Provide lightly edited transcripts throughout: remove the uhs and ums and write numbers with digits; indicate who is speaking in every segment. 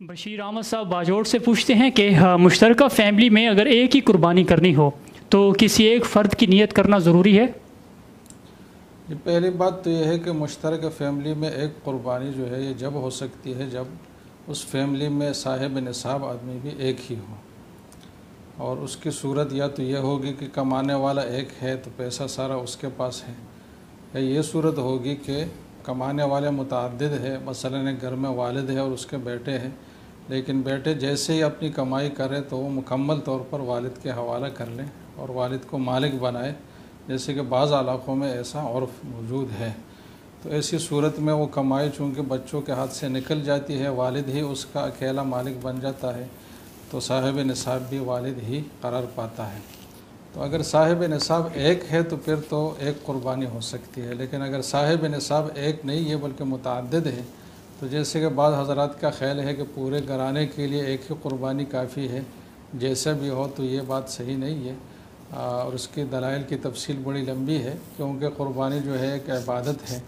Speaker 1: बशीर अहमद साहब बाजोड़ से पूछते हैं कि मुश्तरका फैमिली में अगर एक ही कुर्बानी करनी हो तो किसी एक फ़र्द की नियत करना ज़रूरी है।
Speaker 2: ये पहली बात तो यह है कि मुश्तरका फैमिली में एक कुर्बानी जो है ये जब हो सकती है जब उस फैमिली में साहिब निसाब आदमी भी एक ही हो, और उसकी सूरत या तो यह होगी कि कमाने वाला एक है तो पैसा सारा उसके पास है, या ये सूरत होगी कि कमाने वाले मुतअद्दिद है, मसलन एक घर में वालिद है और उसके बेटे हैं, लेकिन बेटे जैसे ही अपनी कमाई करें तो वो मुकम्मल तौर पर वालिद के हवाला कर लें और वालिद को मालिक बनाए, जैसे कि बाज़ इलाक़ों में ऐसा उर्फ़ मौजूद है। तो ऐसी सूरत में वो कमाई चूँकि बच्चों के हाथ से निकल जाती है, वालिद ही उसका अकेला मालिक बन जाता है, तो साहिब निसाब भी वालिद ही करार पाता है। तो अगर साहिब निसाब एक है तो फिर तो एक कुर्बानी हो सकती है, लेकिन अगर साहिब निसाब एक नहीं है बल्कि मुतअद्दिद है, तो जैसे कि बाद हज़रात का ख्याल है कि पूरे घराने के लिए एक ही कुर्बानी काफ़ी है, जैसे भी हो, तो ये बात सही नहीं है। और उसकी दलाइल की तफसील बड़ी लंबी है, क्योंकि कुर्बानी जो है एक इबादत है,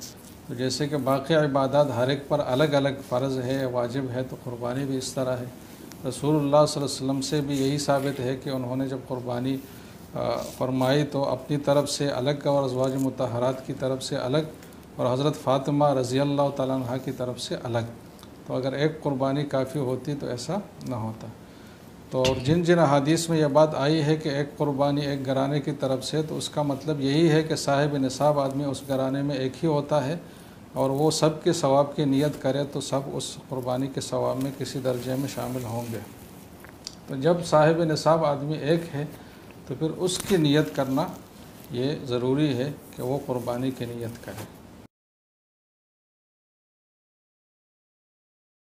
Speaker 2: तो जैसे कि बाकी इबादत हर एक पर अलग अलग फ़र्ज़ है, वाजिब है, तो कुर्बानी भी इस तरह है। रसूलुल्लाह सल्लल्लाहु अलैहि वसल्लम से भी यही साबित है कि उन्होंने जब कुर्बानी फरमाई तो अपनी तरफ से अलग और अज़वाज मुतहरात की तरफ से अलग और हज़रत फ़ातिमा रज़ी अल्लाह तआला अन्हा की तरफ से अलग। तो अगर एक कुर्बानी काफ़ी होती तो ऐसा न होता। तो जिन जिन अहादीस में यह बात आई है कि एक कुर्बानी एक घराने की तरफ से, तो उसका मतलब यही है कि साहिब निसाब आदमी उस घराने में एक ही होता है, और वो सब के सवाब की नियत करे तो सब उस कुर्बानी के सवाब में किसी दर्जे में शामिल होंगे। तो जब साहिब निसाब आदमी एक है तो फिर उसकी नियत करना ये ज़रूरी है कि वो कुर्बानी की नियत करे।